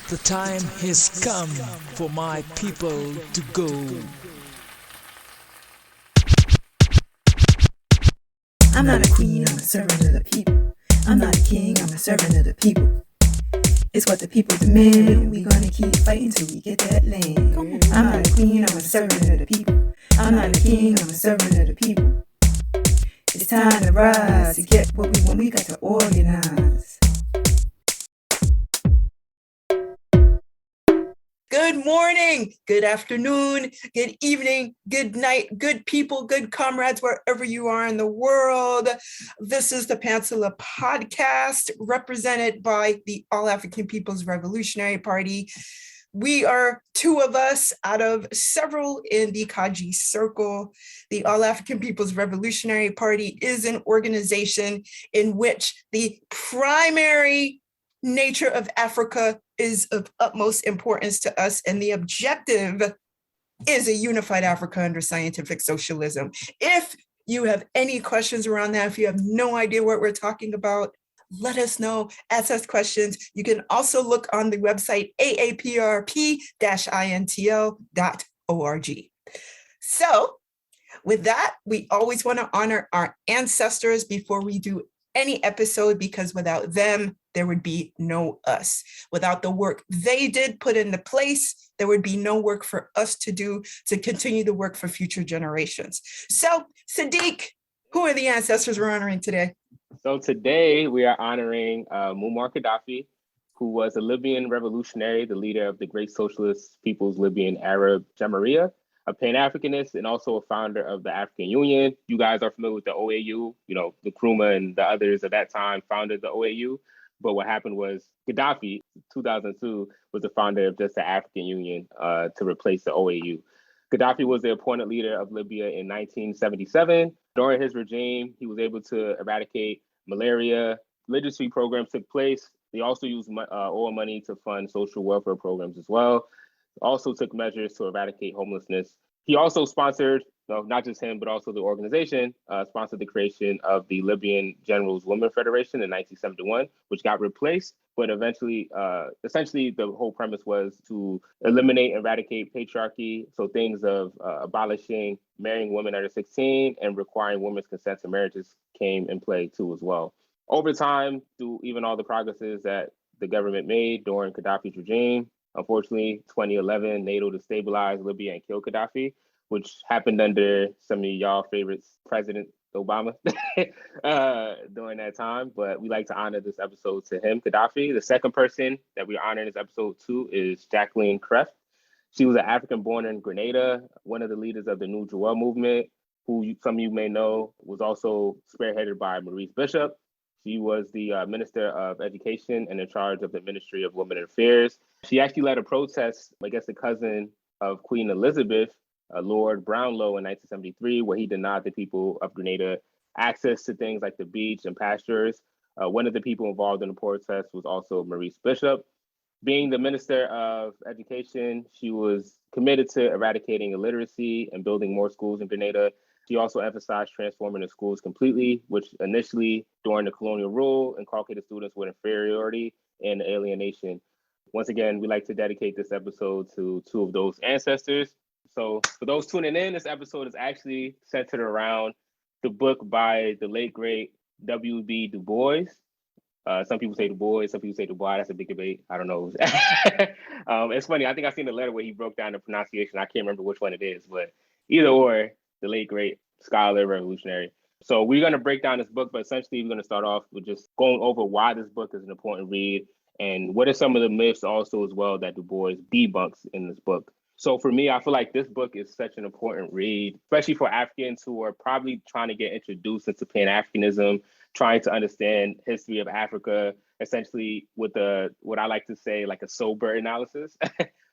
The time has come for my people to go. I'm not a queen, I'm a servant of the people. I'm not a king, I'm a servant of the people. It's what the people demand, and we gonna keep fighting till we get that land. I'm not a queen, I'm a servant of the people. I'm not a king, I'm a servant of the people. It's time to rise, to get what we want, we got to organize. Good morning, good afternoon, good evening, good night, good people, good comrades, wherever you are in the world. This is the Pantsula Podcast, represented by the All African People's Revolutionary Party. We are two of us out of several in the Kaji Circle. The All African People's Revolutionary Party is an organization in which the primary nature of Africa is of utmost importance to us, and the objective is a unified Africa under scientific socialism. If you have any questions around that, if you have no idea what we're talking about, let us know, ask us questions. You can also look on the website A-APRP-INTL.org. So with that, we always want to honor our ancestors before we do any episode, because without them, there would be no us. Without the work they did put into place, there would be no work for us to do to continue the work for future generations. So, Sadiq, who are the ancestors we're honoring today? So today we are honoring Muammar Gaddafi, who was a Libyan revolutionary, the leader of the Great Socialist People's Libyan Arab Jamilah, a Pan-Africanist, and also a founder of the African Union. You guys are familiar with the OAU, the Nkrumah and the others at that time founded the OAU. But what happened was Gaddafi, 2002, was the founder of just the African Union to replace the OAU. Gaddafi was the appointed leader of Libya in 1977. During his regime, he was able to eradicate malaria. Literacy programs took place. They also used oil money to fund social welfare programs as well. Also took measures to eradicate homelessness. He also sponsored, not just him, but also the organization, sponsored the creation of the Libyan Generals Women Federation in 1971, which got replaced. But eventually, essentially, the whole premise was to eliminate and eradicate patriarchy. So things of abolishing marrying women under 16 and requiring women's consent to marriages came in play too as well. Over time, through even all the progresses that the government made during Gaddafi's regime, unfortunately, 2011, NATO destabilized Libya and killed Gaddafi, which happened under some of y'all favorites, President Obama, during that time. But we like to honor this episode to him, Gaddafi. The second person that we honor in this episode too is Jacqueline Kreft. She was an African born in Grenada, one of the leaders of the New Jewel movement, who some of you may know was also spearheaded by Maurice Bishop. She was the Minister of Education and in charge of the Ministry of Women Affairs. She actually led a protest against the cousin of Queen Elizabeth, Lord Brownlow, in 1973, where he denied the people of Grenada access to things like the beach and pastures. One of the people involved in the protest was also Maurice Bishop. Being the Minister of Education, she was committed to eradicating illiteracy and building more schools in Grenada. She also emphasized transforming the schools completely, which initially, during the colonial rule, inculcated students with inferiority and alienation. Once again, we like to dedicate this episode to two of those ancestors. So for those tuning in, this episode is actually centered around the book by the late, great W.E.B. Du Bois. Some people say Du Bois, some people say DuBois. That's a big debate. I don't know. It's funny. I think I've seen the letter where he broke down the pronunciation. I can't remember which one it is, but either or, the late, great scholar, revolutionary. So we're going to break down this book, but essentially we're going to start off with just going over why this book is an important read and what are some of the myths also as well that Du Bois debunks in this book. So for me, I feel like this book is such an important read, especially for Africans who are probably trying to get introduced into Pan-Africanism, trying to understand history of Africa, essentially with what I like to say, like a sober analysis.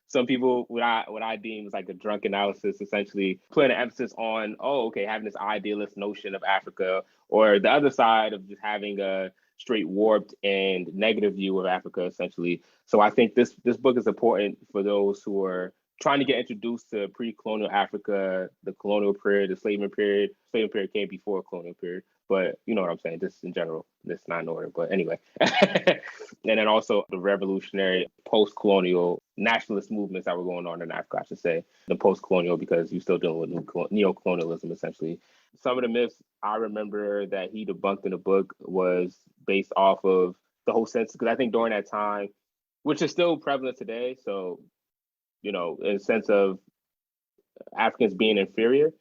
Some people, what I deem is like a drunk analysis, essentially putting an emphasis on, having this idealist notion of Africa, or the other side of just having a straight warped and negative view of Africa, essentially. So I think this book is important for those who are trying to get introduced to pre-colonial Africa, the colonial period, the slavery period. Slavery period came before colonial period. but you know what I'm saying, just in general, this not in order, but anyway. And then also the revolutionary post-colonial nationalist movements that were going on in Africa, I should say, the post-colonial, because you're still dealing with neo-colonialism, essentially. Some of the myths I remember that he debunked in the book was based off of the whole sense, because I think during that time, which is still prevalent today, so, you know, in the sense of Africans being inferior.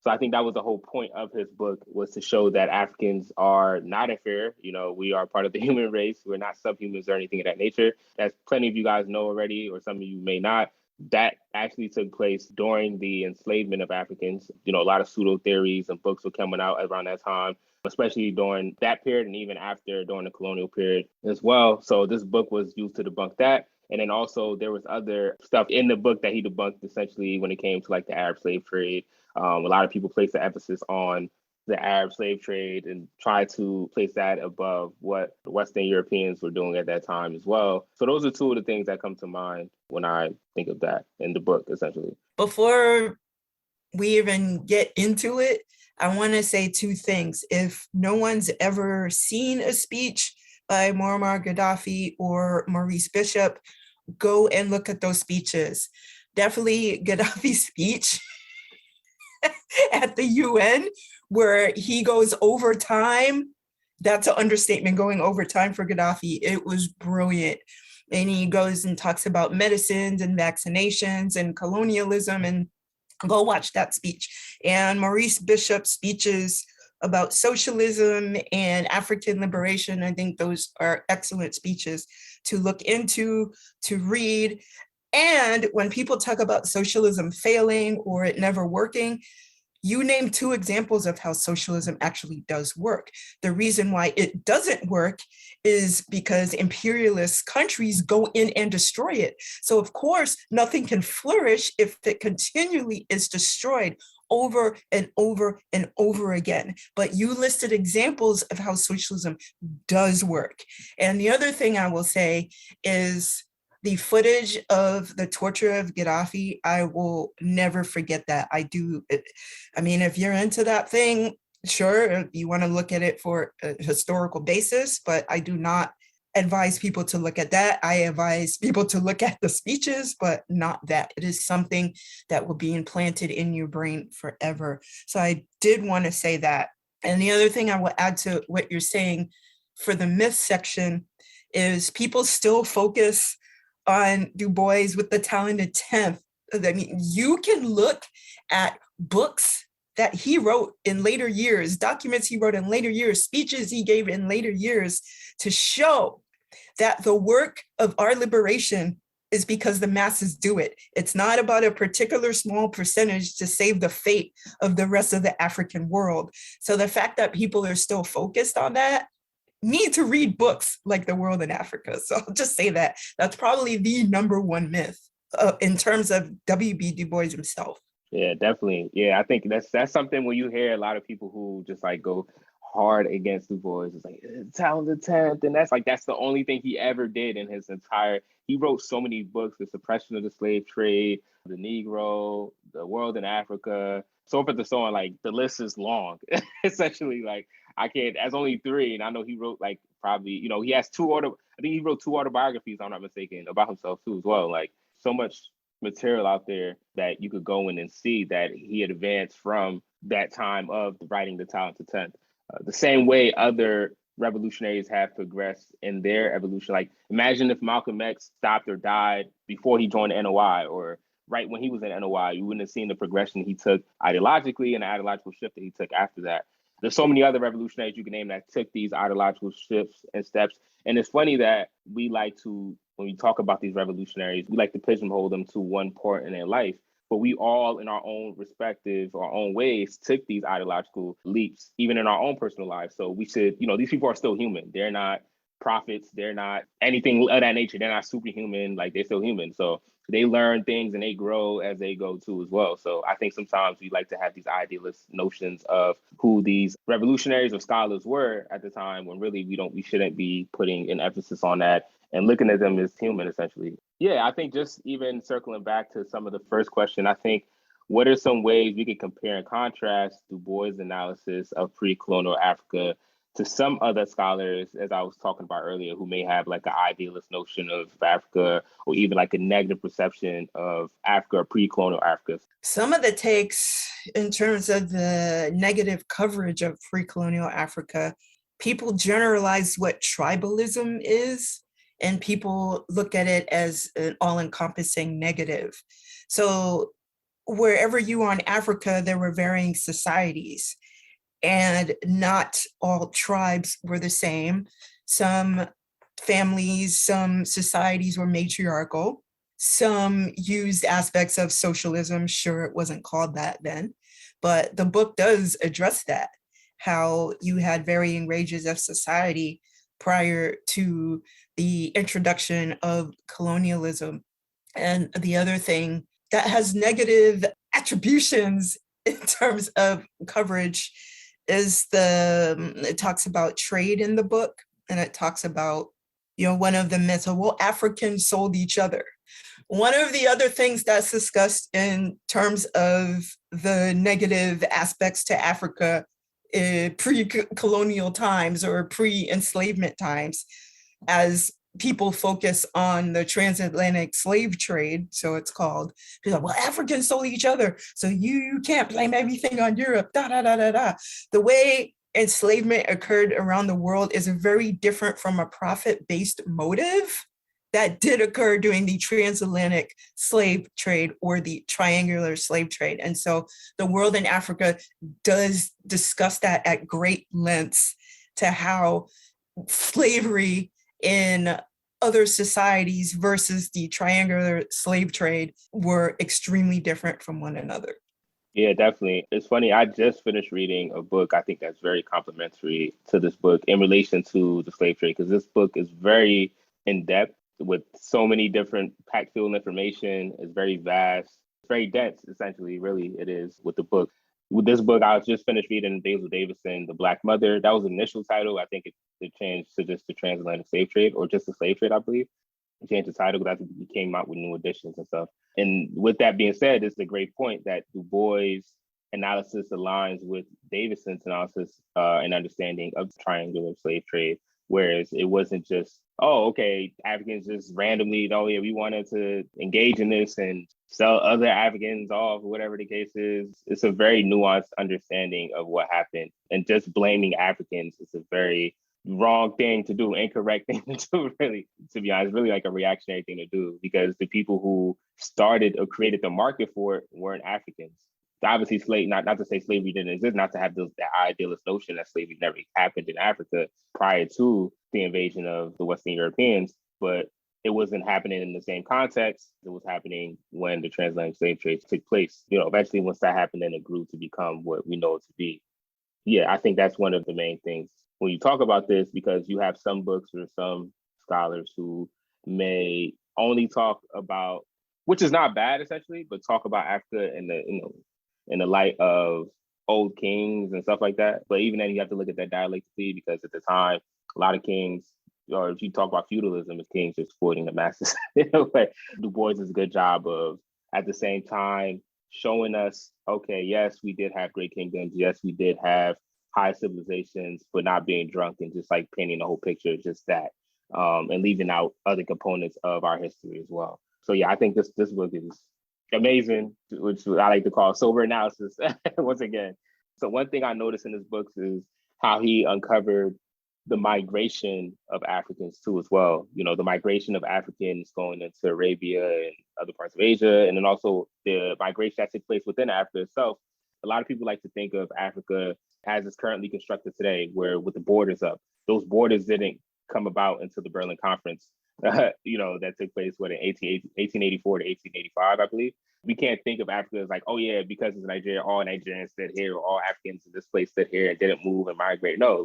So I think that was the whole point of his book, was to show that Africans are not inferior. You know, we are part of the human race. We're not subhumans or anything of that nature. As plenty of you guys know already, or some of you may not, that actually took place during the enslavement of Africans. You know, a lot of pseudo theories and books were coming out around that time, especially during that period and even after, during the colonial period as well. So this book was used to debunk that. And then also there was other stuff in the book that he debunked, essentially, when it came to like the Arab slave trade. A lot of people place the emphasis on the Arab slave trade and try to place that above what the Western Europeans were doing at that time as well. So those are two of the things that come to mind when I think of that in the book, essentially. Before we even get into it, I want to say two things. If no one's ever seen a speech by Muammar Gaddafi or Maurice Bishop, go and look at those speeches. Definitely Gaddafi's speech at the UN, where he goes overtime. That's an understatement, going overtime for Gaddafi. It was brilliant. And he goes and talks about medicines and vaccinations and colonialism, and go watch that speech. And Maurice Bishop's speeches about socialism and African liberation, I think those are excellent speeches to look into, to read. And when people talk about socialism failing or it never working, you name two examples of how socialism actually does work. The reason why it doesn't work is because imperialist countries go in and destroy it. So of course, nothing can flourish if it continually is destroyed over and over and over again. But you listed examples of how socialism does work. And the other thing I will say is the footage of the torture of Gaddafi, I will never forget that. I mean, if you're into that thing, sure, you want to look at it for a historical basis, but I do not advise people to look at that. I advise people to look at the speeches, but not that. It is something that will be implanted in your brain forever. So I did want to say that. And the other thing I will add to what you're saying for the myth section is people still focus on DuBois with the talented 10th. I mean, you can look at books that he wrote in later years, documents he wrote in later years, speeches he gave in later years, to show that the work of our liberation is because the masses do it. It's not about a particular small percentage to save the fate of the rest of the African world. So the fact that people are still focused on that, need to read books like The World in Africa. So I'll just say that. That's probably the number one myth in terms of W.E.B. Du Bois himself. Yeah, definitely. Yeah, I think that's something when you hear a lot of people who just like go hard against Du Bois. It's like, talented 10th. And that's the only thing he ever did in his entire, he wrote so many books, The Suppression of the Slave Trade, The Negro, The World in Africa, so forth and so on. Like the list is long, essentially. Like I can't, as only 3. And I know he wrote like probably, you know, he has I think he wrote 2 autobiographies, if I'm not mistaken, about himself too as well. Like so much material out there that you could go in and see that he had advanced from that time of writing The Talented 10th. The same way other revolutionaries have progressed in their evolution. Like imagine if Malcolm X stopped or died before he joined the NOI, or right when he was in NOI, you wouldn't have seen the progression he took ideologically and the ideological shift that he took after that. There's so many other revolutionaries you can name that took these ideological shifts and steps. And it's funny that we like to, when we talk about these revolutionaries, we like to pigeonhole them to one part in their life. But we all, in our own respective, our own ways, took these ideological leaps, even in our own personal lives. So we should, you know, these people are still human. They're not prophets. They're not anything of that nature. They're not superhuman. Like they're still human. So they learn things and they grow as they go too as well. So I think sometimes we like to have these idealist notions of who these revolutionaries or scholars were at the time, when really we shouldn't be putting an emphasis on that and looking at them as human, essentially. Yeah, I think just even circling back to some of the first question, I think what are some ways we could compare and contrast DuBois' analysis of pre-colonial Africa to some other scholars, as I was talking about earlier, who may have like an idealist notion of Africa or even like a negative perception of Africa or pre-colonial Africa? Some of the takes in terms of the negative coverage of pre-colonial Africa, people generalize what tribalism is, and people look at it as an all-encompassing negative. So wherever you are in Africa, there were varying societies, and not all tribes were the same. Some families, some societies were matriarchal. Some used aspects of socialism. Sure, it wasn't called that then, but the book does address that, how you had varying ranges of society prior to the introduction of colonialism. And the other thing that has negative attributions in terms of coverage is it talks about trade in the book, and it talks about, one of the myths of, well, Africans sold each other. One of the other things that's discussed in terms of the negative aspects to Africa pre-colonial times or pre-enslavement times, as people focus on the transatlantic slave trade, so it's called, people are, well, Africans sold each other, so you can't blame everything on Europe, da, da, da, da, da. The way enslavement occurred around the world is very different from a profit-based motive that did occur during the transatlantic slave trade or the triangular slave trade. And so the World in Africa does discuss that at great lengths, to how slavery in other societies versus the triangular slave trade were extremely different from one another. Yeah, definitely. It's funny. I just finished reading a book I think that's very complementary to this book in relation to the slave trade, because this book is very in-depth with so many different packed filled information. It's very vast. It's very dense, essentially, really, it is with the book. With this book, I was just finished reading Basil Davidson, The Black Mother. That was the initial title. I think it changed to just the transatlantic slave trade, or just the slave trade, I believe. It changed the title because I think it came out with new editions and stuff. And with that being said, it's a great point that DuBois' analysis aligns with Davidson's analysis and understanding of the triangular slave trade. Whereas it wasn't just, oh, okay, Africans just randomly, oh yeah, we wanted to engage in this and sell other Africans off, whatever the case is. It's a very nuanced understanding of what happened. And just blaming Africans is a very wrong thing to do, incorrect thing to do, really, to be honest, really like a reactionary thing to do, because the people who started or created the market for it weren't Africans. Obviously, not to say slavery didn't exist, not to have that idealist notion that slavery never happened in Africa prior to the invasion of the Western Europeans, but it wasn't happening in the same context. It was happening when the transatlantic slave trade took place. Eventually once that happened, then it grew to become what we know it to be. Yeah, I think that's one of the main things when you talk about this, because you have some books or some scholars who may only talk about, which is not bad essentially, but talk about Africa in the light of old kings and stuff like that. But even then, you have to look at that dialectically, because at the time, a lot of kings, or if you talk about feudalism, as kings just exploiting the masses. But DuBois does a good job of, at the same time, showing us, okay, yes, we did have great kingdoms. Yes, we did have high civilizations, but not being drunk and just like painting the whole picture, just that, and leaving out other components of our history as well. So yeah, I think this book is amazing, which I like to call sober analysis once again. So one thing I noticed in his books is how he uncovered the migration of Africans too as well. The migration of Africans going into Arabia and other parts of Asia, and then also the migration that took place within Africa itself. A lot of people like to think of Africa as it's currently constructed today, where with the borders up, those borders didn't come about until the Berlin Conference, that took place in 1884 to 1885, I believe. We can't think of Africa as like, oh yeah, because it's Nigeria, all Nigerians stood here, or all Africans in this place stood here and didn't move and migrate. No,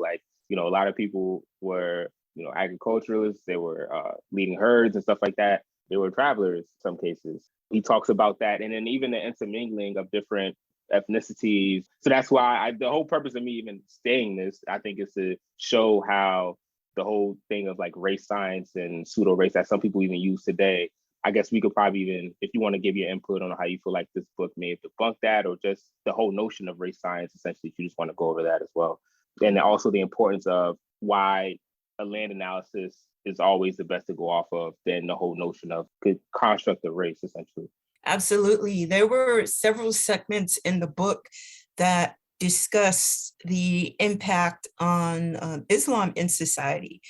a lot of people were, agriculturalists. They were leading herds and stuff like that. They were travelers in some cases. He talks about that. And then even the intermingling of different ethnicities. So that's why the whole purpose of me even saying this, I think, is to show how the whole thing of like race science and pseudo race that some people even use today, I guess we could probably even, if you want to give your input on how you feel like this book may have debunked that, or just the whole notion of race science, essentially, if you just want to go over that as well. And also the importance of why a land analysis is always the best to go off of than the whole notion of good construct of race, essentially. Absolutely. There were several segments in the book that discuss the impact on Islam in society.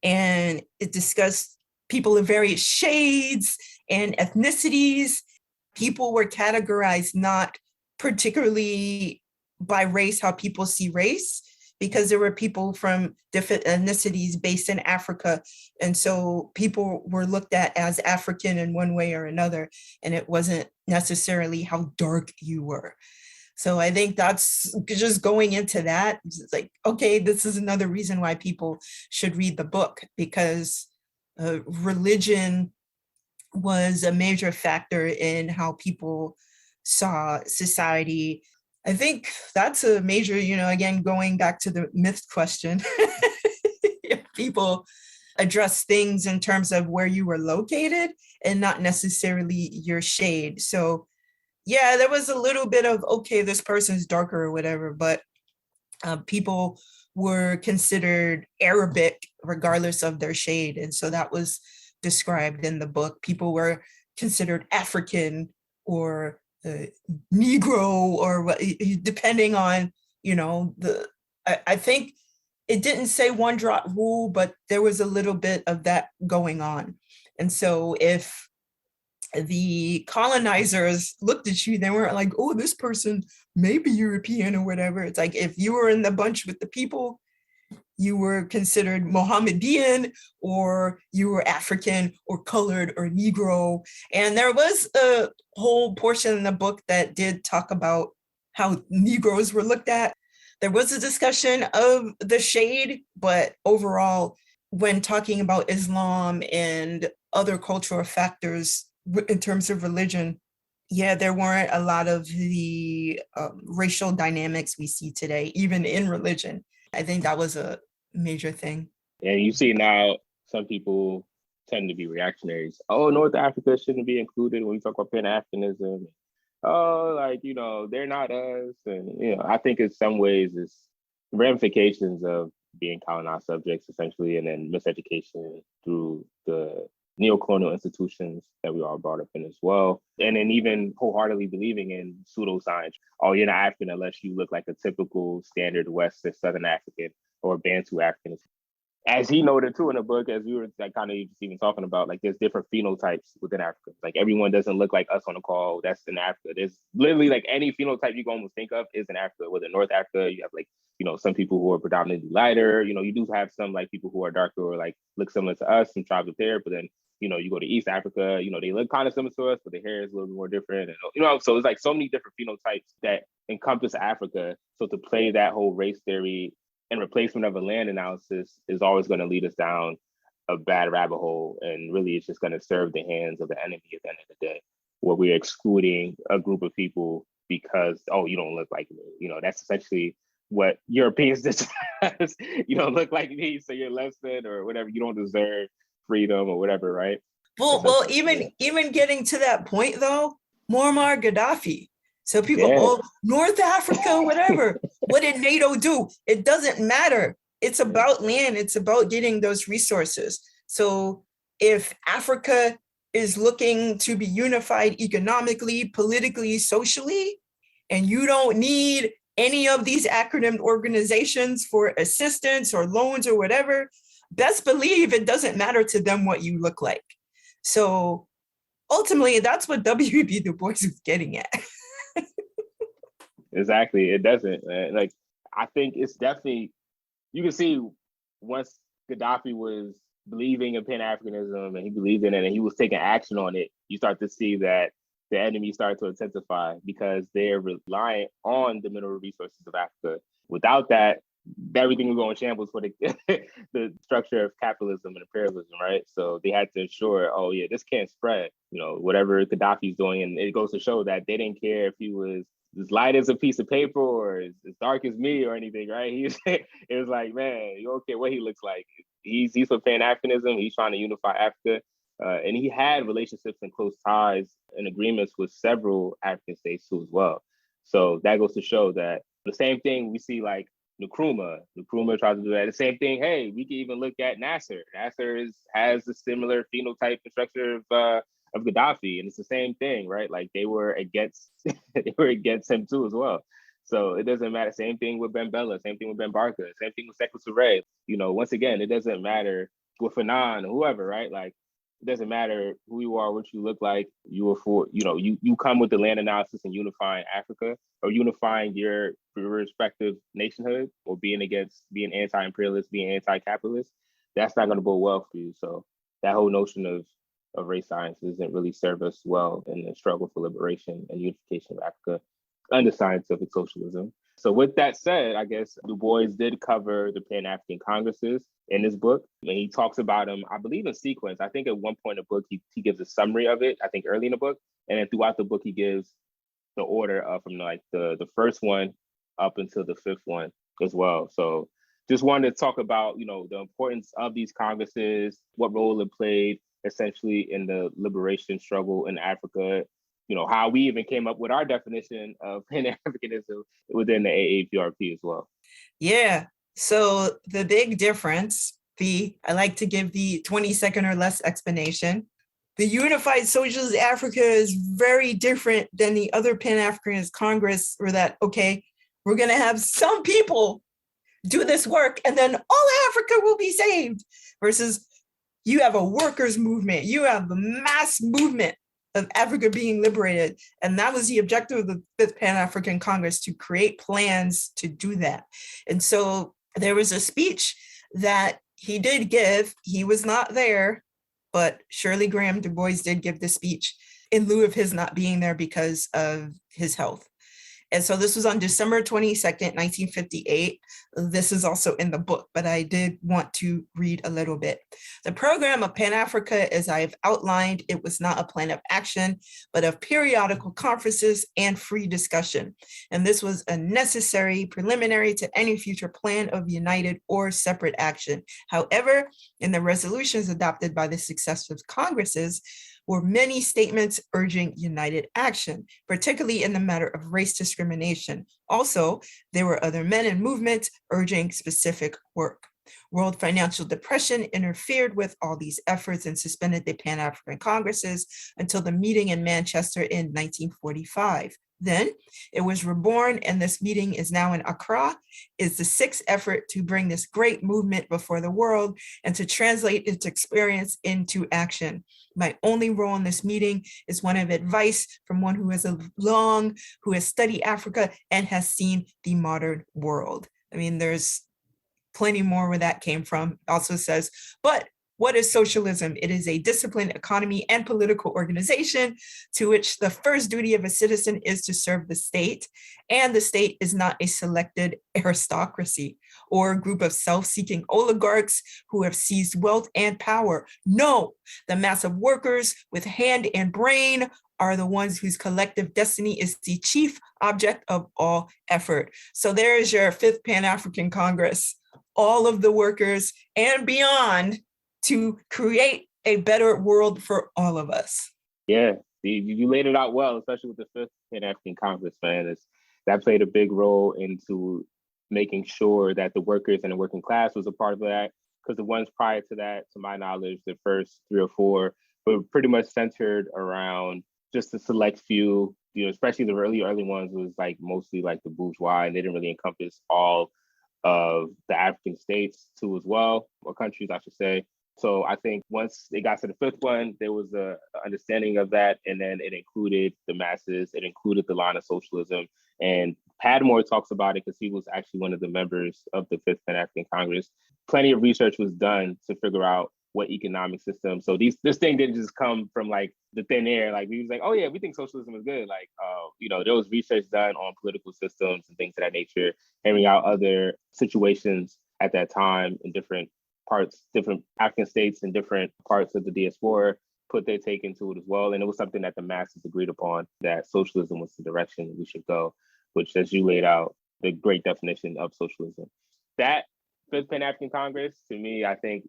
And it discussed people of various shades and ethnicities. People were categorized not particularly by race, how people see race, because there were people from different ethnicities based in Africa. And so people were looked at as African in one way or another, and it wasn't necessarily how dark you were. So I think that's just going into that. It's like, okay, this is another reason why people should read the book, because religion was a major factor in how people saw society. I think that's a major, again, going back to the myth question, if people address things in terms of where you were located and not necessarily your shade. So yeah, there was a little bit of, okay, this person's darker or whatever, but people were considered Arabic regardless of their shade. And so that was described in the book. People were considered African or Negro, or what, depending on, I think it didn't say one drop rule, but there was a little bit of that going on. And so if the colonizers looked at you, they weren't like, oh, this person may be European or whatever. It's like, if you were in the bunch with the people, you were considered Mohammedan, or you were African or colored or Negro. And there was a whole portion in the book that did talk about how Negroes were looked at. There was a discussion of the shade, but overall, when talking about Islam and other cultural factors in terms of religion, yeah, there weren't a lot of the racial dynamics we see today, even in religion. I think that was a major thing. And you see now some people tend to be reactionaries. Oh, North Africa shouldn't be included when we talk about Pan-Africanism. Oh, they're not us. And, I think in some ways it's ramifications of being colonized subjects, essentially, and then miseducation through the neocolonial institutions that we all brought up in as well. And then even wholeheartedly believing in pseudoscience. Oh, you're not African unless you look like a typical standard West or Southern African or Bantu African. As he noted too in the book, as we were kind of even talking about, like there's different phenotypes within Africa. Like everyone doesn't look like us on the call. That's in Africa. There's literally like any phenotype you can almost think of is in Africa. Within North Africa, you have like, some people who are predominantly lighter. You do have some like people who are darker or like look similar to us, some tribes up there. But then, you go to East Africa, they look kind of similar to us, but their hair is a little bit more different. And, so it's like so many different phenotypes that encompass Africa. So to play that whole race theory and replacement of a land analysis is always going to lead us down a bad rabbit hole. And really, it's just going to serve the hands of the enemy at the end of the day, where we're excluding a group of people because, oh, you don't look like me. That's essentially what Europeans did. You don't look like me, so you're less than or whatever. You don't deserve freedom or whatever, right? Well, even getting to that point, though, Muammar Gaddafi. So people, North Africa, whatever. What did NATO do? It doesn't matter. It's about land. It's about getting those resources. So if Africa is looking to be unified economically, politically, socially, and you don't need any of these acronymed organizations for assistance or loans or whatever, best believe it doesn't matter to them what you look like. So ultimately, that's what W.E.B. DuBois is getting at. Exactly. It doesn't. Like, I think it's definitely, you can see once Gaddafi was believing in Pan-Africanism and he believed in it and he was taking action on it, you start to see that the enemy started to intensify because they're reliant on the mineral resources of Africa. Without that, everything will go in shambles for the structure of capitalism and imperialism, right? So they had to ensure, oh yeah, this can't spread, whatever Gaddafi's doing. And it goes to show that they didn't care if he was as light as a piece of paper or as dark as me or anything, right? It was like, man, you don't care what he looks like. He's for Pan-Africanism. He's trying to unify Africa. And he had relationships and close ties and agreements with several African states too as well. So that goes to show that the same thing we see like Nkrumah tries to do that. The same thing, hey, we can even look at Nasser. Nasser has a similar phenotype and structure of Gaddafi, and it's the same thing, right? Like they were against him too as well. So it doesn't matter. Same thing with Ben Bella, same thing with Ben Barka, same thing with Sekou Touré. Once again, it doesn't matter with Fanon or whoever, right? Like it doesn't matter who you are, what you look like. You are for, you come with the land analysis and unifying Africa or unifying your respective nationhood or being anti-imperialist, being anti-capitalist. That's not going to bode well for you. So that whole notion of race science doesn't really serve us well in the struggle for liberation and unification of Africa under scientific socialism. So with that said, I guess DuBois did cover the Pan-African Congresses in his book, and he talks about them, I believe, in sequence. I think at one point in the book, he gives a summary of it, I think early in the book, and then throughout the book, he gives the order from like the first one up until the fifth one as well. So just wanted to talk about, the importance of these Congresses, what role it played essentially in the liberation struggle in Africa, how we even came up with our definition of Pan-Africanism within the A-APRP as well. Yeah. So the big difference, I like to give the 20-second or less explanation. The Unified Socialist Africa is very different than the other Pan-Africanist Congress, where that, okay, we're going to have some people do this work and then all Africa will be saved, versus you have a workers' movement. You have the mass movement of Africa being liberated. And that was the objective of the Fifth Pan-African Congress, to create plans to do that. And so there was a speech that he did give. He was not there, but Shirley Graham Du Bois did give the speech in lieu of his not being there because of his health. And so this was on December 22nd, 1958. This is also in the book, but I did want to read a little bit. The program of Pan-Africa, as I've outlined, it was not a plan of action, but of periodical conferences and free discussion. And this was a necessary preliminary to any future plan of united or separate action. However, in the resolutions adopted by the successive Congresses, were many statements urging united action, particularly in the matter of race discrimination. Also, there were other men and movements urging specific work. World financial depression interfered with all these efforts and suspended the Pan-African Congresses until the meeting in Manchester in 1945. Then it was reborn, and this meeting is now in Accra, is the sixth effort to bring this great movement before the world and to translate its experience into action. My only role in this meeting is one of advice from one who has studied Africa and has seen the modern world. I mean, there's plenty more where that came from. It also says, but what is socialism? It is a disciplined economy and political organization to which the first duty of a citizen is to serve the state, and the state is not a selected aristocracy or a group of self-seeking oligarchs who have seized wealth and power. No, the mass of workers with hand and brain are the ones whose collective destiny is the chief object of all effort. So there is your Fifth Pan-African Congress, all of the workers and beyond, to create a better world for all of us. Yeah, you laid it out well, especially with the Fifth Pan-African Congress, man. That played a big role into making sure that the workers and the working class was a part of that, because the ones prior to that, to my knowledge, the first 3 or 4, were pretty much centered around just a select few, especially the early ones was like mostly like the bourgeois, and they didn't really encompass all of the African states too as well, or countries, I should say. So I think once it got to the fifth one, there was a understanding of that, and then it included the masses, it included the line of socialism. And Padmore talks about it because he was actually one of the members of the Fifth Pan-African Congress. Plenty of research was done to figure out what economic system. So this thing didn't just come from like the thin air. Like we was like, oh yeah, we think socialism is good. Like, there was research done on political systems and things of that nature, hearing out other situations at that time in different African states and different parts of the diaspora, put their take into it as well. And it was something that the masses agreed upon, that socialism was the direction we should go, which, as you laid out, the great definition of socialism. That Fifth Pan-African Congress, to me, I think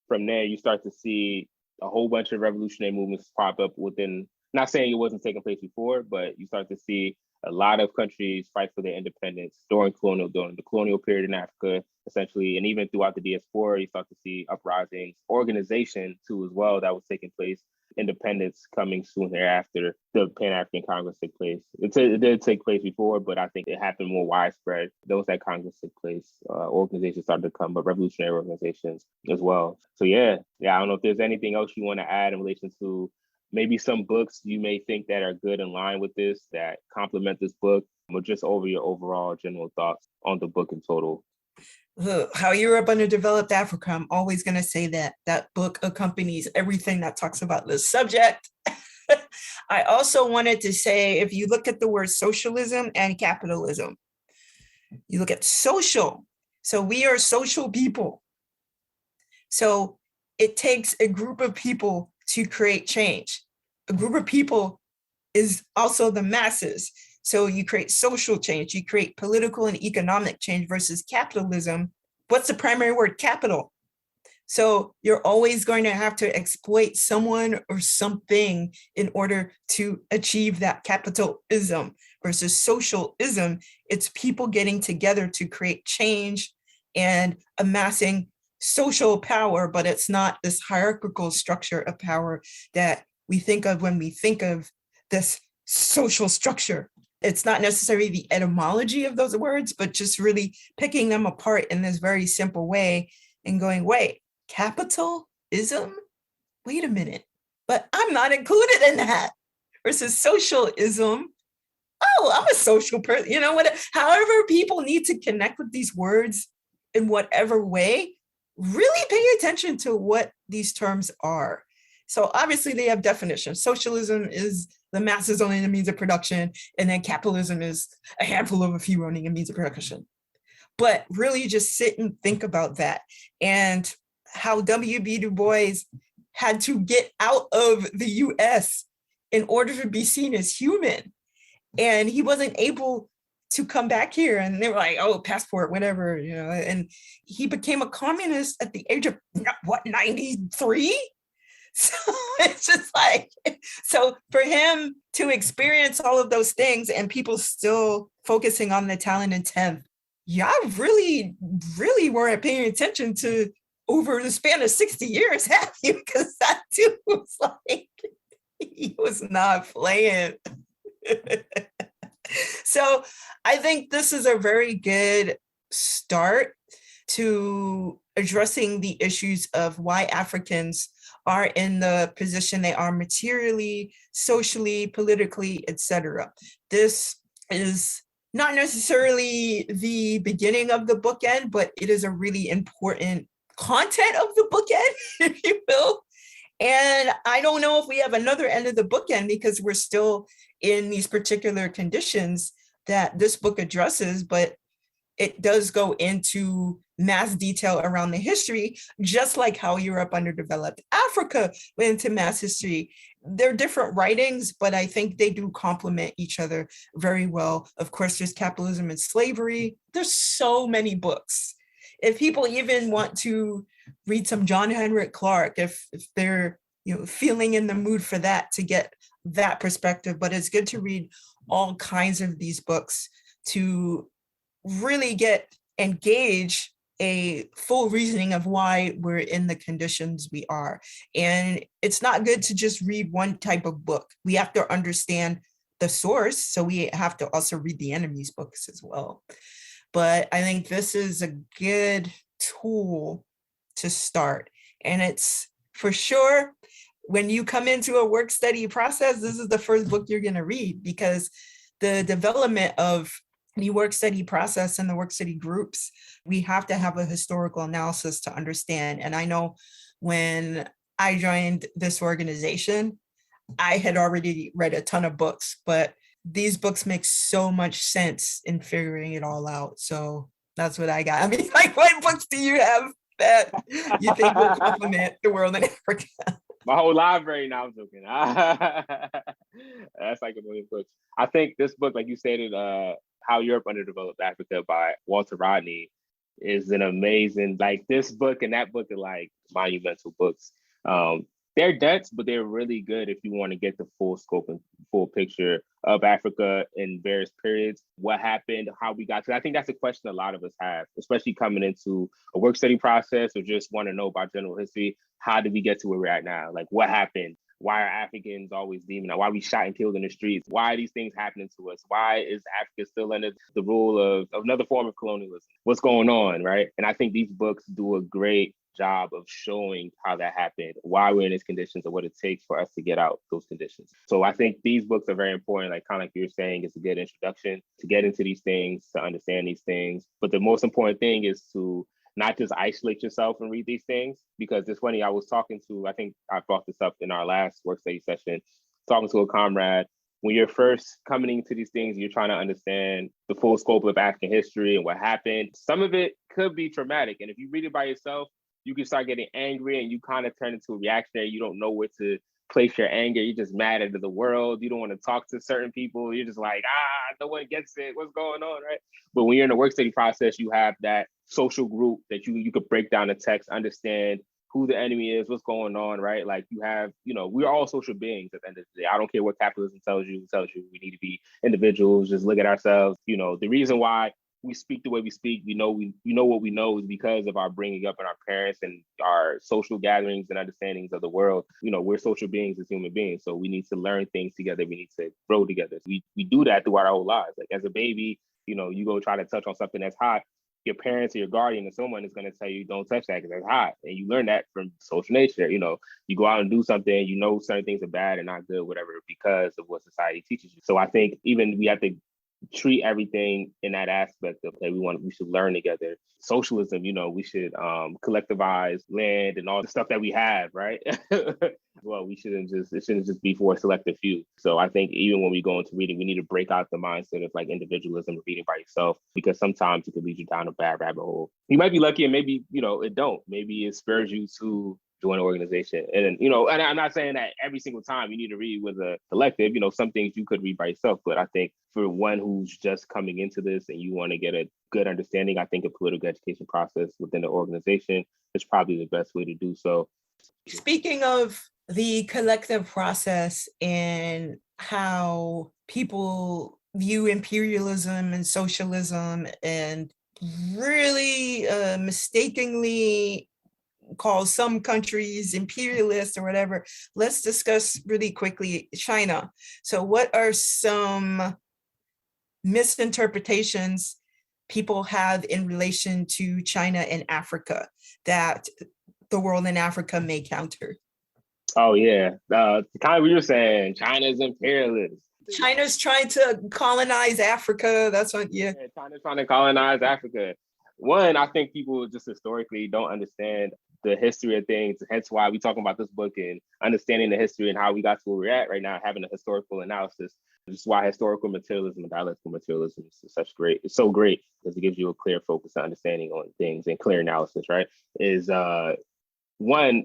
from there, you start to see a whole bunch of revolutionary movements pop up within, not saying it wasn't taking place before, but you start to see a lot of countries fight for their independence during the colonial period in Africa, essentially, and even throughout the diaspora, you start to see uprisings, organization too as well that was taking place, independence coming soon thereafter. The Pan-African Congress took place. It did take place before, but I think it happened more widespread. Those that Congress took place, organizations started to come, but revolutionary organizations as well. So yeah, I don't know if there's anything else you want to add in relation to maybe some books you may think that are good in line with this, that complement this book, or just over your overall general thoughts on the book in total. How Europe Underdeveloped Africa. I'm always going to say that book accompanies everything that talks about this subject. I also wanted to say, if you look at the word socialism and capitalism, you look at social. So we are social people. So it takes a group of people to create change. A group of people is also the masses. So you create social change, you create political and economic change versus capitalism. What's the primary word? Capital. So you're always going to have to exploit someone or something in order to achieve that capitalism versus socialism. It's people getting together to create change and amassing social power, but it's not this hierarchical structure of power that we think of when we think of this social structure. It's not necessarily the etymology of those words, but just really picking them apart in this very simple way and going, wait, capitalism? Wait a minute, but I'm not included in that. Versus socialism. Oh, I'm a social person. You know what? However, people need to connect with these words in whatever way. Really pay attention to what these terms are. So obviously they have definitions. Socialism is the masses owning the means of production, and then capitalism is a handful of a few owning a means of production. But really just sit and think about that, and how W.E.B. DuBois had to get out of the US in order to be seen as human. And he wasn't able to come back here, and they were like, oh, passport, whatever, you know, and he became a communist at the age of 93? So it's just like, so for him to experience all of those things and people still focusing on the talent and 10th, y'all really weren't paying attention to over the span of 60 years, have you? Because that dude was like, he was not playing. So I think this is a very good start to addressing the issues of why Africans are in the position they are materially, socially, politically, etc. This is not necessarily the beginning of the bookend, but it is a really important content of the bookend, if you will. And I don't know if we have another end of the bookend because we're still in these particular conditions that this book addresses, but it does go into mass detail around the history, just like how Europe Underdeveloped Africa went into mass history. They're different writings, but I think they do complement each other very well. Of course, there's Capitalism and Slavery. There's so many books. If people even want to read some John Henrik Clarke, if they're feeling in the mood for that, to get that perspective, but it's good to read all kinds of these books to really engage a full reasoning of why we're in the conditions we are. And it's not good to just read one type of book. We have to understand the source, so we have to also read the enemy's books as well. But I think this is a good tool to start. And it's for sure, when you come into a work study process, this is the first book you're going to read, because the development of the work study process and the work study groups, we have to have a historical analysis to understand. And I know when I joined this organization, I had already read a ton of books, but these books make so much sense in figuring it all out. So that's what I got. I mean, like, what books do you have that you think will complement the world in Africa? My whole library now. I'm joking. That's like a million books. I think this book, like you stated, How Europe Underdeveloped Africa by Walter Rodney, is an amazing, like, this book and that book are like monumental books. they're dense, but they're really good if you want to get the full scope and full picture of Africa in various periods, what happened, how we got to. I think that's a question a lot of us have, especially coming into a work study process or just want to know about general history. How did we get to where we're at now? Like, what happened? Why are Africans always demonized? Why are we shot and killed in the streets? Why are these things happening to us? Why is Africa still under the rule of another form of colonialism? What's going on, right? And I think these books do a great job of showing how that happened, why we're in these conditions, and what it takes for us to get out those conditions. So I think these books are very important, like kind of like you're saying, it's a good introduction to get into these things, to understand these things. But the most important thing is to not just isolate yourself and read these things, because it's funny, I was talking to, I think I brought this up in our last work study session, talking to a comrade. When you're first coming into these things, you're trying to understand the full scope of African history and what happened. Some of it could be traumatic. And if you read it by yourself, you can start getting angry and you kind of turn into a reactionary. You don't know where to place your anger. You're just mad at the world. You don't want to talk to certain people. You're just like, no one gets it. What's going on, right? But when you're in a work study process, you have that social group that you could break down the text, understand who the enemy is, what's going on, right? Like you have, we're all social beings at the end of the day. I don't care what capitalism tells you. It tells you we need to be individuals, just look at ourselves. The reason why we speak the way we speak, we know what we know is because of our bringing up and our parents and our social gatherings and understandings of the world. We're social beings as human beings. So we need to learn things together. We need to grow together. We do that throughout our whole lives. Like as a baby, you go try to touch on something that's hot, your parents or your guardian or someone is going to tell you, don't touch that because that's hot. And you learn that from social nature. You go out and do something, certain things are bad and not good, whatever, because of what society teaches you. So I think even we have to treat everything in that aspect of that we should learn together. Socialism, we should collectivize land and all the stuff that we have, right? Well, it shouldn't just be for a selective few. So I think even when we go into reading, we need to break out the mindset of like individualism, reading by yourself, because sometimes it could lead you down a bad rabbit hole. You might be lucky and maybe, it don't. Maybe it spurs you to join an organization. And, and I'm not saying that every single time you need to read with a collective, some things you could read by yourself. But I think for one who's just coming into this and you want to get a good understanding, I think a political education process within the organization is probably the best way to do so. Speaking of the collective process and how people view imperialism and socialism and really mistakenly call some countries imperialist or whatever, let's discuss really quickly China. So what are some misinterpretations people have in relation to China and Africa that the world in Africa may counter? Oh, yeah. Kind of what you're saying, China's imperialist. China's trying to colonize Africa. That's what, yeah. China's trying to colonize Africa. One, I think people just historically don't understand the history of things. Hence why we're talking about this book and understanding the history and how we got to where we're at right now, having a historical analysis. This is why historical materialism and dialectical materialism is it's so great, because it gives you a clear focus and understanding on things and clear analysis, right? One,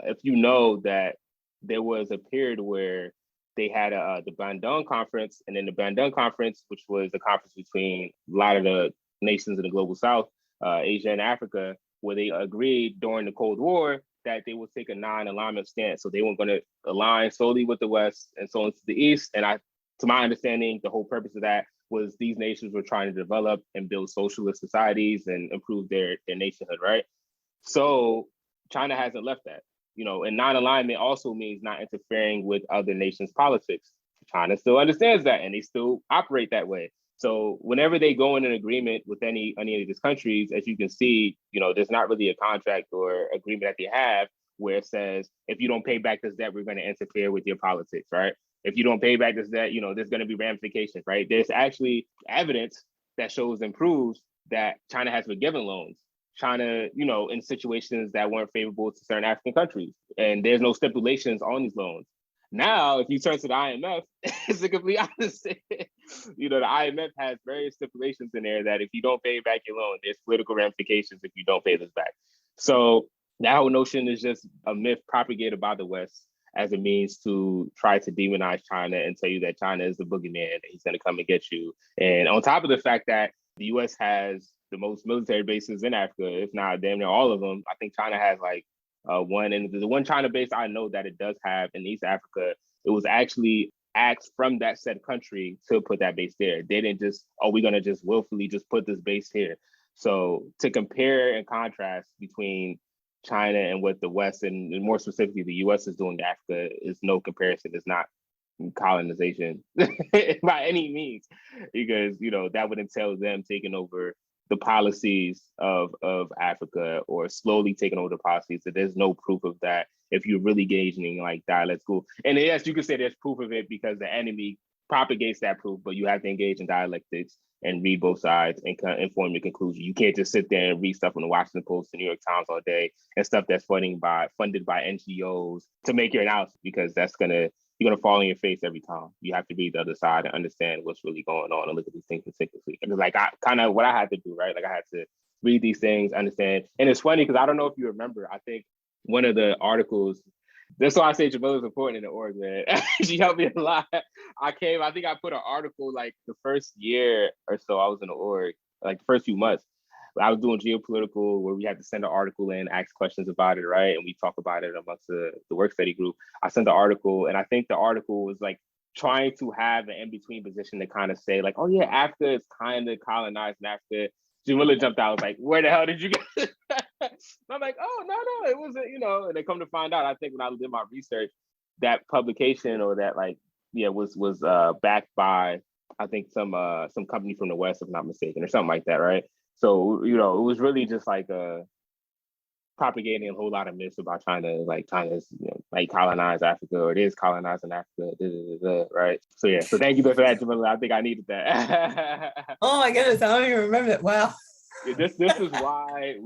if you know that there was a period where they had the Bandung Conference, and then the Bandung Conference, which was a conference between a lot of the nations in the global South, Asia and Africa, where they agreed during the Cold War that they would take a non-alignment stance. So they weren't going to align solely with the West and so into the East. And to my understanding, the whole purpose of that was these nations were trying to develop and build socialist societies and improve their nationhood, right? So China hasn't left that. And non-alignment also means not interfering with other nations' politics. China still understands that, and they still operate that way. So whenever they go in an agreement with any of these countries, as you can see, there's not really a contract or agreement that they have where it says, if you don't pay back this debt, we're going to interfere with your politics, right? If you don't pay back this debt, there's going to be ramifications, right? There's actually evidence that shows and proves that China has forgiven loans. China, in situations that weren't favorable to certain African countries. And there's no stipulations on these loans. Now, if you turn to the IMF, it's the complete opposite. The IMF has various stipulations in there that if you don't pay back your loan, there's political ramifications if you don't pay this back. So that whole notion is just a myth propagated by the West as a means to try to demonize China and tell you that China is the boogeyman, that he's going to come and get you. And on top of the fact that the U.S. has the most military bases in Africa, if not damn near all of them, I think China has like one. And the one China base I know that it does have in East Africa, it was actually asked from that said country to put that base there. They didn't just, oh, we're gonna just willfully just put this base here. So to compare and contrast between China and what the West and more specifically the US is doing in Africa is no comparison. It's not colonization by any means, because that would entail them taking over the policies of Africa or slowly taking over the policies. So there's no proof of that if you're really gauging in like dialect school. And yes, you could say there's proof of it because the enemy propagates that proof, but you have to engage in dialectics and read both sides and inform your conclusion. You can't just sit there and read stuff from the Washington Post, the New York Times all day and stuff that's funded by NGOs to make your analysis, because you're gonna fall on your face every time. You have to read the other side and understand what's really going on and look at these things meticulously. And it's like what I had to do, right? Like I had to read these things, understand. And it's funny because I don't know if you remember, I think one of the articles, that's why I say Jamilah is important in the org, man. She helped me a lot. I think I put an article like the first year or so I was in the org, like the first few months. I was doing geopolitical where we had to send an article in, ask questions about it, right? And we talk about it amongst the work study group. I sent the article, and I think the article was like trying to have an in-between position to kind of say like, oh yeah, Africa is kind of colonized in Africa. Jamilah jumped out, was like, where the hell did you get it? I'm like, oh, no, it wasn't, and they come to find out, I think when I did my research, that publication or that was backed by, I think some company from the West, if I'm not mistaken, or something like that, right? So, it was really just like propagating a whole lot of myths about China, like China's, like colonized Africa, or it is colonizing Africa, right? So yeah, so thank you for that, Jamilah. I think I needed that. Oh my goodness, I don't even remember it. Wow. This is why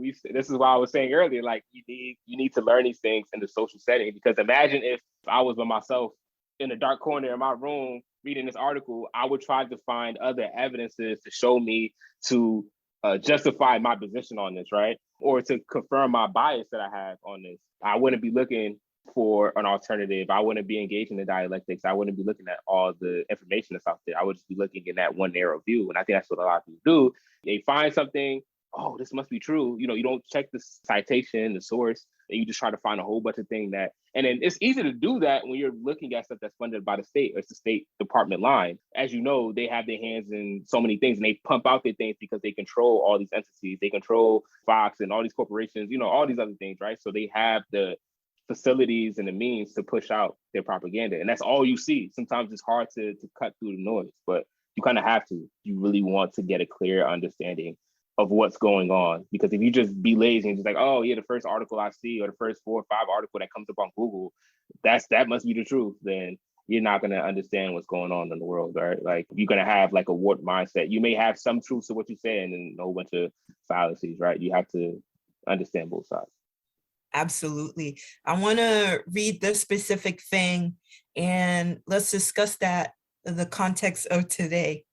I was saying earlier, like you need to learn these things in the social setting, because imagine if I was by myself in a dark corner in my room reading this article, I would try to find other evidences to show me to justify my position on this, right? Or to confirm my bias that I have on this. I wouldn't be looking for an alternative. I wouldn't be engaging in dialectics. I wouldn't be looking at all the information that's out there. I would just be looking in that one narrow view. And I think that's what a lot of people do. They find something, oh, this must be true. You don't check the citation, the source, and you just try to find a whole bunch of things and then it's easy to do that when you're looking at stuff that's funded by the state, or it's the State Department line. As you know, they have their hands in so many things and they pump out their things because they control all these entities. They control Fox and all these corporations, all these other things, right? So they have the facilities and the means to push out their propaganda. And that's all you see. Sometimes it's hard to cut through the noise, but you kind of have to. You really want to get a clear understanding of what's going on. Because if you just be lazy and just like, oh yeah, the first article I see or the first 4 or 5 article that comes up on Google, that must be the truth, then you're not going to understand what's going on in the world, right? Like you're going to have like a warped mindset. You may have some truth to what you say and then a whole bunch of fallacies, right? You have to understand both sides. Absolutely. I want to read this specific thing and let's discuss that in the context of today.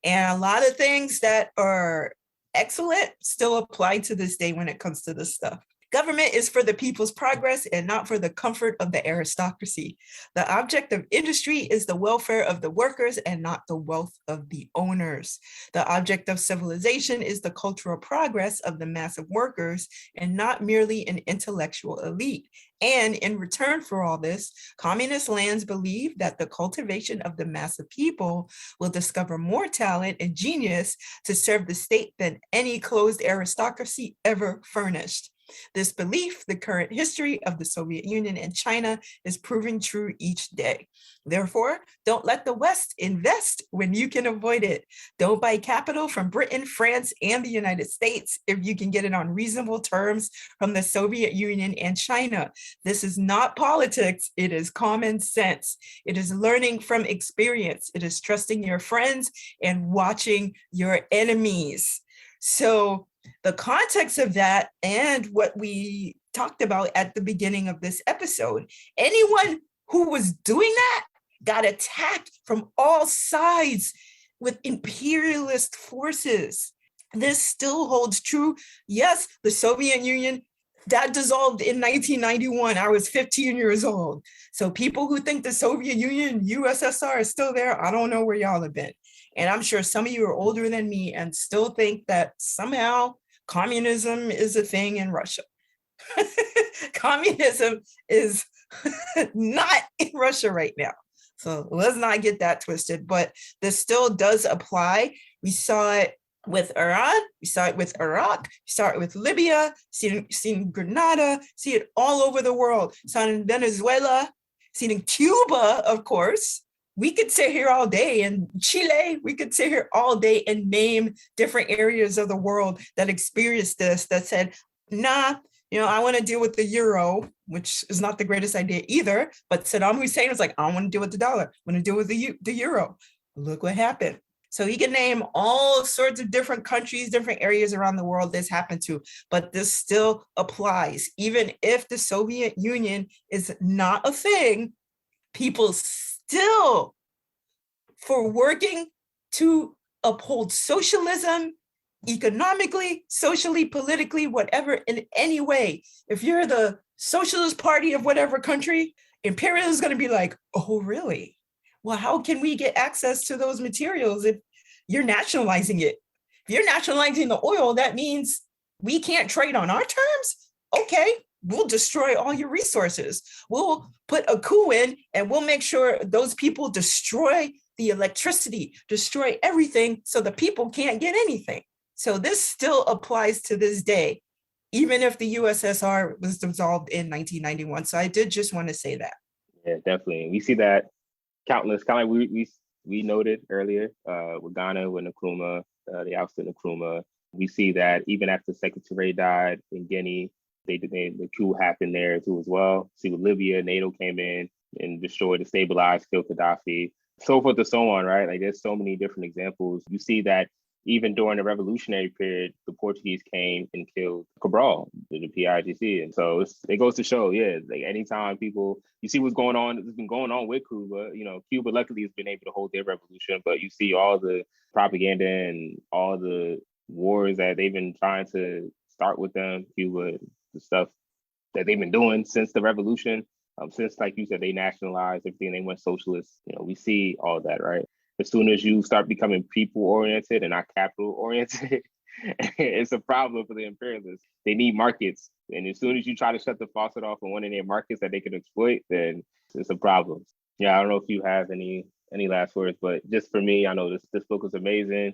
And a lot of things that are excellent still apply to this day when it comes to this stuff. Government is for the people's progress and not for the comfort of the aristocracy. The object of industry is the welfare of the workers and not the wealth of the owners. The object of civilization is the cultural progress of the mass of workers and not merely an intellectual elite. And in return for all this, communist lands believe that the cultivation of the mass of people will discover more talent and genius to serve the state than any closed aristocracy ever furnished. This belief, the current history of the Soviet Union and China, is proving true each day. Therefore, don't let the West invest when you can avoid it. Don't buy capital from Britain, France, and the United States if you can get it on reasonable terms from the Soviet Union and China. This is not politics. It is common sense. It is learning from experience. It is trusting your friends and watching your enemies. So the context of that and what we talked about at the beginning of this episode, anyone who was doing that got attacked from all sides with imperialist forces. This still holds true. Yes, the Soviet Union, that dissolved in 1991. I was 15 years old. So people who think the Soviet Union, USSR is still there, I don't know where y'all have been. And I'm sure some of you are older than me and still think that somehow communism is a thing in Russia. Communism is not in Russia right now. So let's not get that twisted, but this still does apply. We saw it with Iran, we saw it with Iraq, we saw it with Libya, seen Grenada, see it all over the world, saw it in Venezuela, seen in Cuba, of course. We could sit here all day, in Chile, we could sit here all day and name different areas of the world that experienced this, that said, nah, I want to deal with the euro, which is not the greatest idea either. But Saddam Hussein was like, I don't want to deal with the dollar. I want to deal with the euro. Look what happened. So you can name all sorts of different countries, different areas around the world this happened to, but this still applies. Even if the Soviet Union is not a thing, people still, for working to uphold socialism, economically, socially, politically, whatever, in any way, if you're the Socialist Party of whatever country, imperialism is going to be like, oh, really? Well, how can we get access to those materials if you're nationalizing it? If you're nationalizing the oil, that means we can't trade on our terms? Okay, we'll destroy all your resources. We'll put a coup in and we'll make sure those people destroy the electricity, destroy everything so the people can't get anything. So this still applies to this day, even if the USSR was dissolved in 1991. So I did just want to say that. Yeah, definitely. We see that countless, kind of like we noted earlier with Ghana, with Nkrumah, they ousted Nkrumah. We see that even after Secretary died in Guinea, the coup happened there too as well. See with Libya, NATO came in and destroyed, destabilized, killed Gaddafi, so forth and so on, right? Like there's so many different examples. You see that even during the revolutionary period, the Portuguese came and killed Cabral, the PIGC. And so it goes to show, like anytime people, you see what's going on, it's been going on with Cuba. Cuba luckily has been able to hold their revolution, but you see all the propaganda and all the wars that they've been trying to start with them, Cuba, the stuff that they've been doing since the revolution, since, like you said, they nationalized everything, they went socialist. We see all that, right? As soon as you start becoming people-oriented and not capital-oriented, it's a problem for the imperialists. They need markets. And as soon as you try to shut the faucet off on one of their markets that they can exploit, then it's a problem. Yeah, I don't know if you have any last words, but just for me, I know this book was amazing.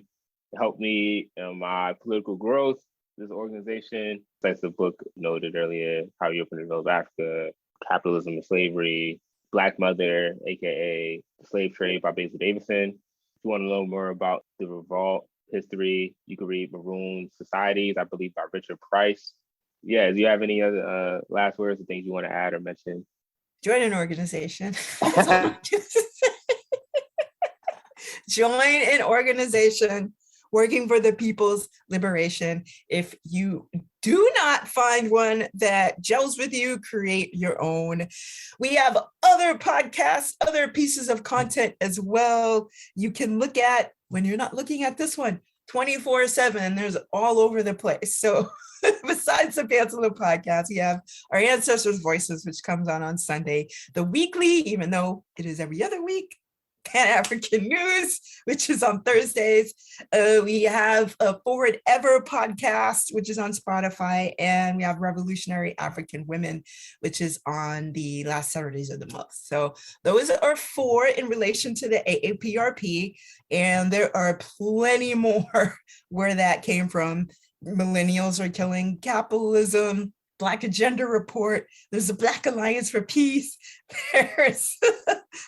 It helped me in my political growth. This organization, that's the book noted earlier, How Europe Underdeveloped Africa, Capitalism and Slavery, Black Mother, aka The Slave Trade by Basil Davidson. If you want to know more about the revolt history, you can read Maroon Societies, I believe, by Richard Price. Yeah, do you have any other last words or things you want to add or mention? Join an organization. Join an organization working for the people's liberation. If you do not find one that gels with you, create your own. We have other podcasts, other pieces of content as well. You can look at when you're not looking at this one 24/7. There's all over the place. So besides the Pantsula Podcast, we have our Ancestors' Voices, which comes on Sunday. The weekly, even though it is every other week, Pan-African News, which is on Thursdays. We have a Forward Ever podcast, which is on Spotify, and we have Revolutionary African Women, which is on the last Saturdays of the month. So those are 4 in relation to the A-APRP, and there are plenty more where that came from. Millennials are killing capitalism, Black Agenda Report, there's the Black Alliance for Peace, there's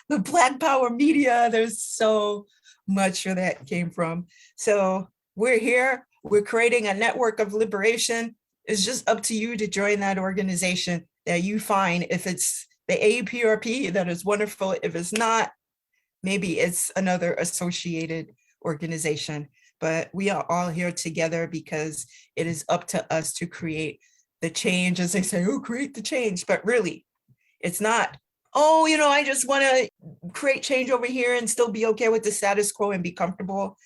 the Black Power Media, there's so much where that came from. So we're here, we're creating a network of liberation. It's just up to you to join that organization that you find. If it's the A-APRP, that is wonderful. If it's not, maybe it's another associated organization. But we are all here together because it is up to us to create the change. As they say, create the change. But really, it's not, I just want to create change over here and still be okay with the status quo and be comfortable.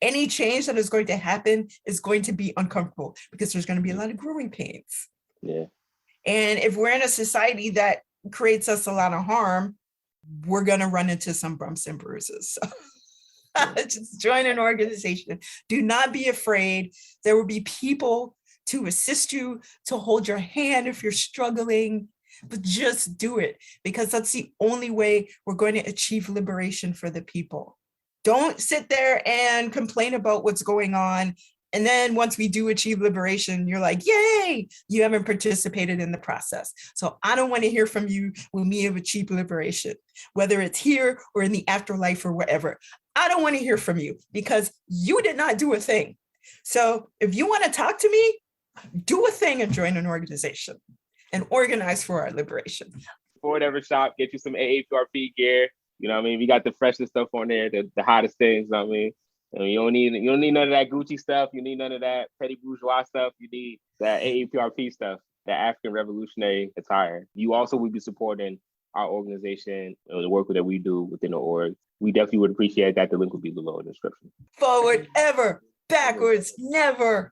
Any change that is going to happen is going to be uncomfortable because there's going to be a lot of growing pains. Yeah. And if we're in a society that creates us a lot of harm, we're going to run into some bumps and bruises. So just join an organization. Do not be afraid. There will be people to assist you, to hold your hand if you're struggling, but just do it, because that's the only way we're going to achieve liberation for the people. Don't sit there and complain about what's going on. And then once we do achieve liberation, you're like, yay, you haven't participated in the process. So I don't want to hear from you when we have achieved liberation, whether it's here or in the afterlife or wherever. I don't want to hear from you because you did not do a thing. So if you want to talk to me, do a thing and join an organization and organize for our liberation. Whatever shop, get you some A-APRP gear. You know what I mean? We got the freshest stuff on there, the hottest things, you know what I mean? And you don't need none of that Gucci stuff. You need none of that petty bourgeois stuff. You need that A-APRP stuff, that African revolutionary attire. You also would be supporting our organization and the work that we do within the org. We definitely would appreciate that. The link will be below in the description. Forward ever, backwards never.